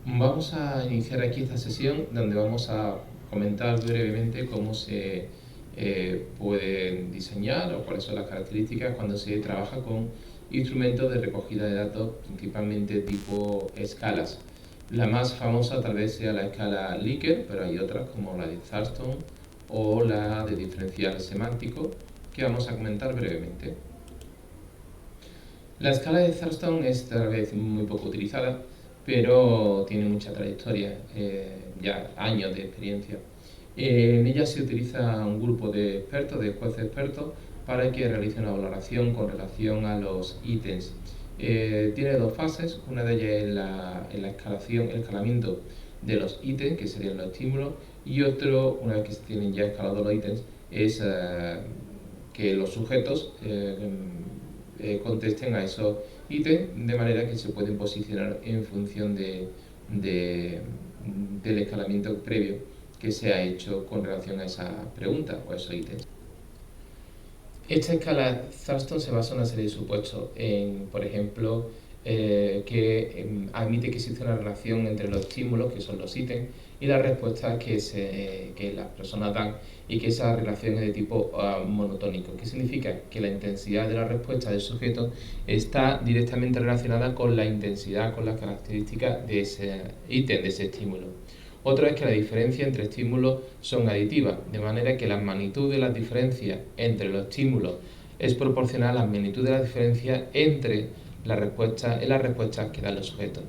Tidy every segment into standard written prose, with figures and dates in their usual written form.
Vamos a iniciar aquí esta sesión donde vamos a comentar brevemente cómo se pueden diseñar o cuáles son las características cuando se trabaja con instrumentos de recogida de datos, principalmente tipo escalas. La más famosa tal vez sea la escala Likert, pero hay otras como la de Thurston o la de diferencial semántico que vamos a comentar brevemente. La escala de Thurston es tal vez muy poco utilizada, pero tiene mucha trayectoria, ya años de experiencia. En ella se utiliza un grupo de expertos, de jueces expertos, para que realicen una valoración con relación a los ítems. Tiene dos fases, una de ellas es la escalación, el escalamiento de los ítems, que serían los estímulos, y otro, una vez que se tienen ya escalados los ítems, es que los sujetos contesten a esos ítems de manera que se pueden posicionar en función del escalamiento previo que se ha hecho con relación a esa pregunta o a esos ítems. Esta escala Thurston se basa en una serie de supuestos, por ejemplo, que admite que existe una relación entre los estímulos, que son los ítems, y las respuestas que las personas dan, y que esa relación es de tipo monotónico. ¿Qué significa? Que la intensidad de la respuesta del sujeto está directamente relacionada con la intensidad, con las características de ese ítem, de ese estímulo. Otra es que las diferencias entre estímulos son aditivas, de manera que la magnitud de las diferencias entre los estímulos es proporcional a la magnitud de las diferencias entre las respuestas que dan los sujetos.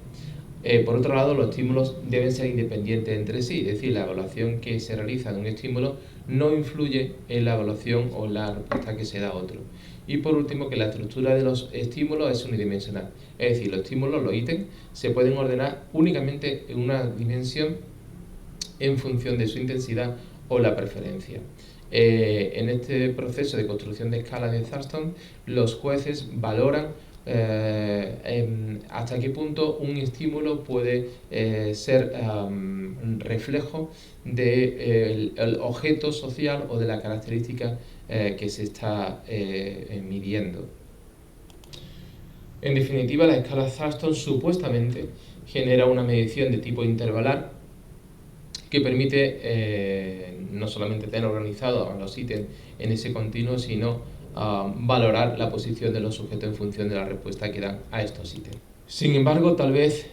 Por otro lado, los estímulos deben ser independientes entre sí, es decir, la evaluación que se realiza de un estímulo no influye en la evaluación o la respuesta que se da a otro. Y por último, que la estructura de los estímulos es unidimensional, es decir, los estímulos, los ítems, se pueden ordenar únicamente en una dimensión en función de su intensidad o la preferencia. En este proceso de construcción de escala de Thurston, los jueces valoran hasta qué punto un estímulo puede ser reflejo del objeto social o de la característica que se está midiendo. En definitiva, la escala Thurston supuestamente genera una medición de tipo intervalar que permite no solamente tener organizados a los ítems en ese continuo, sino valorar la posición de los sujetos en función de la respuesta que dan a estos ítems. Sin embargo, tal vez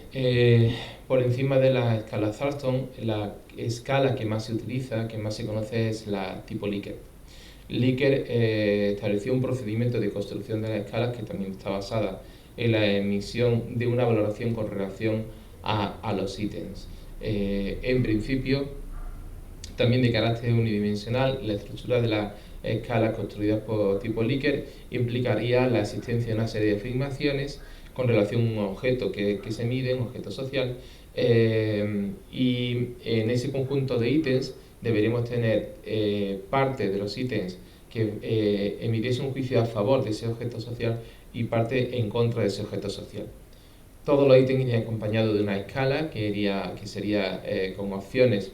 por encima de la escala Thurston, la escala que más se utiliza, que más se conoce, es la tipo Likert. Likert estableció un procedimiento de construcción de las escalas que también está basada en la emisión de una valoración con relación a los ítems. En principio, también de carácter unidimensional, la estructura de las escalas construidas por tipo Likert implicaría la existencia de una serie de afirmaciones con relación a un objeto que se mide, un objeto social, y en ese conjunto de ítems deberíamos tener parte de los ítems que emitiese un juicio a favor de ese objeto social y parte en contra de ese objeto social. Todos los ítems irían acompañados de una escala que sería con opciones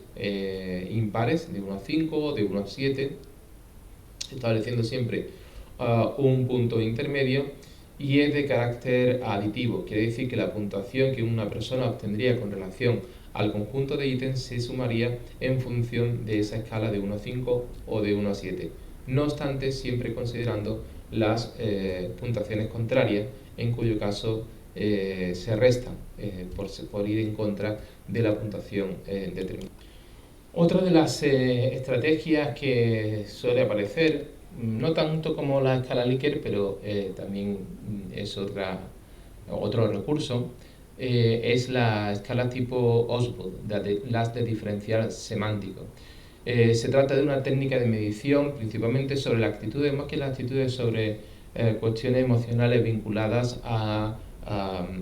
impares, de 1 a 5 o de 1 a 7, estableciendo siempre un punto intermedio, y es de carácter aditivo, quiere decir que la puntuación que una persona obtendría con relación al conjunto de ítems se sumaría en función de esa escala de 1 a 5 o de 1 a 7. No obstante, siempre considerando las puntuaciones contrarias, en cuyo caso se restan por ir en contra de la puntuación determinada. Otra de las estrategias que suele aparecer, no tanto como la escala Likert, pero también es otro recurso, es la escala tipo Osgood, las de diferencial semántico. Se trata de una técnica de medición principalmente sobre las actitudes, más que las actitudes sobre cuestiones emocionales vinculadas a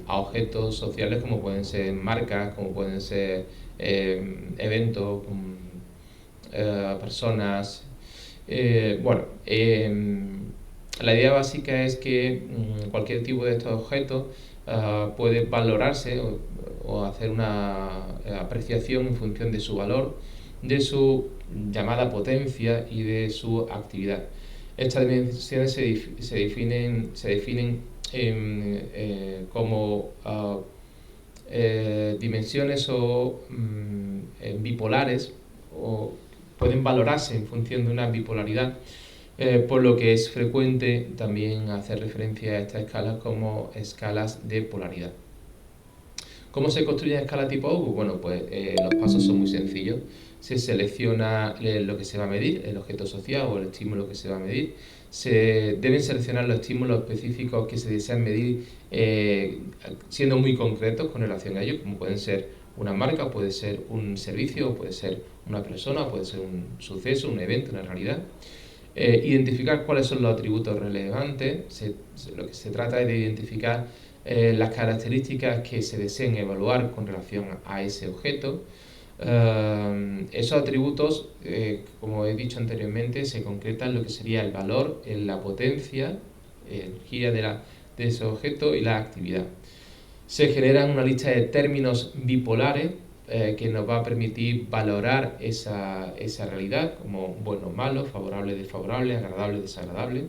objetos sociales, como pueden ser marcas, como pueden ser eventos, personas. La idea básica es que cualquier tipo de estos objetos puede valorarse o hacer una apreciación en función de su valor, de su llamada potencia y de su actividad. Estas dimensiones se definen como dimensiones bipolares o pueden valorarse en función de una bipolaridad, por lo que es frecuente también hacer referencia a estas escalas como escalas de polaridad. ¿Cómo se construyen escalas tipo OGU? Bueno, pues los pasos son muy sencillos. Se selecciona lo que se va a medir, el objeto social o el estímulo que se va a medir. Se deben seleccionar los estímulos específicos que se desean medir, siendo muy concretos con relación a ellos, como pueden ser una marca, puede ser un servicio, puede ser una persona, puede ser un suceso, un evento, una realidad. Identificar cuáles son los atributos relevantes. Lo que se trata es de identificar las características que se deseen evaluar con relación a ese objeto. Esos atributos, como he dicho anteriormente, se concretan en lo que sería el valor, en la potencia, energía de ese objeto y la actividad. Se generan una lista de términos bipolares que nos va a permitir valorar esa realidad como bueno o malo, favorable, desfavorable, agradable, desagradable.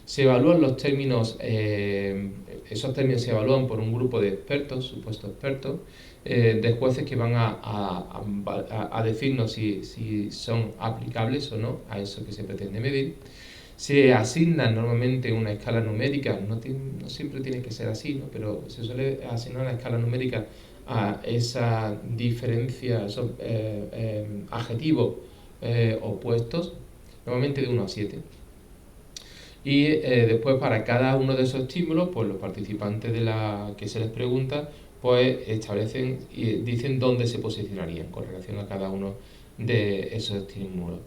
Se evalúan los términos, esos términos se evalúan por un grupo de expertos, supuestos expertos, de jueces que van a decirnos si son aplicables o no a eso que se pretende medir. Se asigna normalmente una escala numérica, no siempre tiene que ser así, ¿no? Pero se suele asignar una escala numérica a esa diferencia, esos adjetivos opuestos, normalmente de 1 a 7. Y después para cada uno de esos estímulos, pues los participantes que se les pregunta, pues establecen y dicen dónde se posicionarían con relación a cada uno de esos estímulos.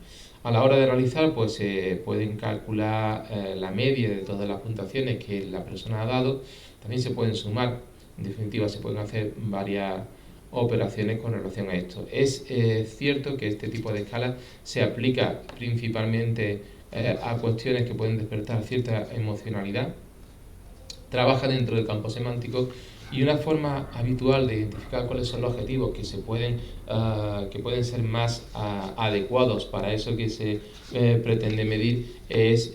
A la hora de realizar, pues se pueden calcular la media de todas las puntuaciones que la persona ha dado. También se pueden sumar, en definitiva, se pueden hacer varias operaciones con relación a esto. Es cierto que este tipo de escala se aplica principalmente a cuestiones que pueden despertar cierta emocionalidad. Trabaja dentro del campo semántico y una forma habitual de identificar cuáles son los objetivos que pueden ser más adecuados para eso que se pretende medir es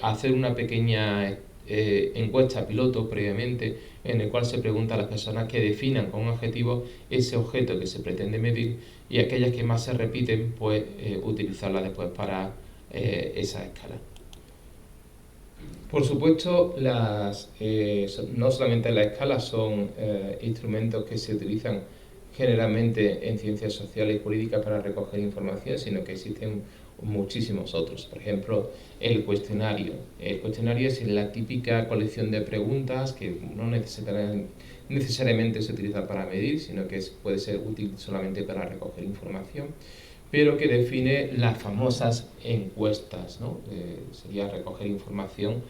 hacer una pequeña encuesta piloto previamente en el cual se pregunta a las personas que definan con un objetivo ese objeto que se pretende medir y aquellas que más se repiten pues utilizarlas después para esa escala. Por supuesto, no solamente las escalas son instrumentos que se utilizan generalmente en ciencias sociales y jurídicas para recoger información, sino que existen muchísimos otros. Por ejemplo, el cuestionario. El cuestionario es la típica colección de preguntas que no necesariamente se utiliza para medir, sino que puede ser útil solamente para recoger información, pero que define las famosas encuestas, ¿no? Sería recoger información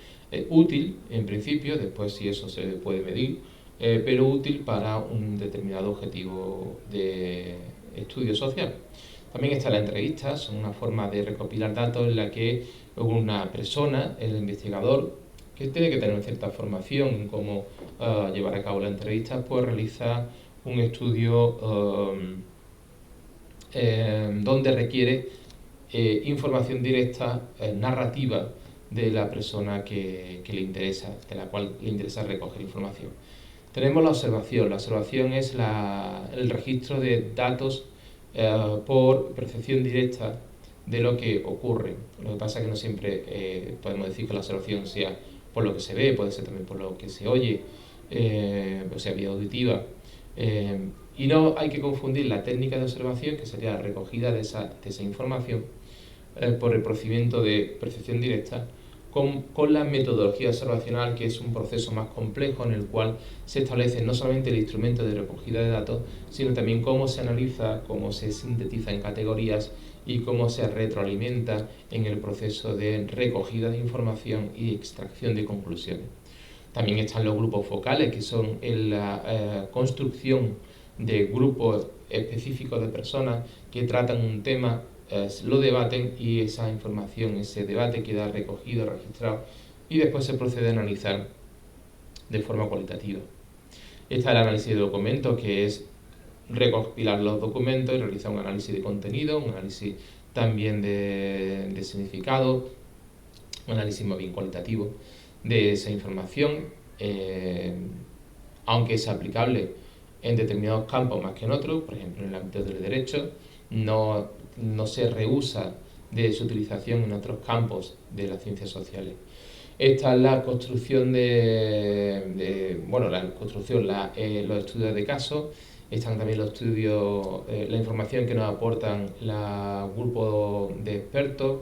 útil en principio, después si eso se puede medir, pero útil para un determinado objetivo de estudio social. También está la entrevista, son una forma de recopilar datos en la que una persona, el investigador, que tiene que tener cierta formación en cómo llevar a cabo la entrevista, pues realiza un estudio donde requiere información directa, narrativa, de la persona que le interesa, de la cual le interesa recoger información. Tenemos la observación. La observación es el registro de datos por percepción directa de lo que ocurre. Lo que pasa es que no siempre podemos decir que la observación sea por lo que se ve, puede ser también por lo que se oye, o sea, vía auditiva. Y no hay que confundir la técnica de observación, que sería la recogida de esa información por el procedimiento de percepción directa, con la metodología observacional, que es un proceso más complejo en el cual se establece no solamente el instrumento de recogida de datos, sino también cómo se analiza, cómo se sintetiza en categorías y cómo se retroalimenta en el proceso de recogida de información y extracción de conclusiones. También están los grupos focales, que son la construcción de grupos específicos de personas que tratan un tema, lo debaten y esa información, ese debate queda recogido, registrado y después se procede a analizar de forma cualitativa. Está el análisis de documentos, que es recopilar los documentos y realizar un análisis de contenido, un análisis también de significado, un análisis más bien cualitativo de esa información, aunque es aplicable en determinados campos más que en otros, por ejemplo en el ámbito del derecho, no se rehúsa de su utilización en otros campos de las ciencias sociales. Esta es la construcción los estudios de caso. Están también los estudios, la información que nos aportan los grupos de expertos,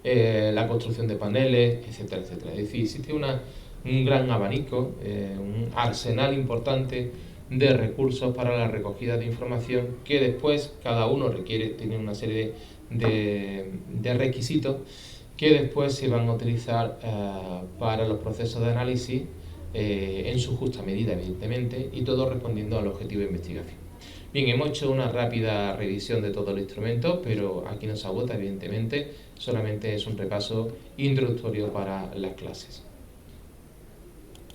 la construcción de paneles, etcétera, etcétera. Es decir, existe un gran abanico, un arsenal importante de recursos para la recogida de información que después cada uno tiene una serie de requisitos que después se van a utilizar para los procesos de análisis en su justa medida, evidentemente, y todo respondiendo al objetivo de investigación. Bien, hemos hecho una rápida revisión de todo el instrumento, pero aquí no se agota, evidentemente, solamente es un repaso introductorio para las clases.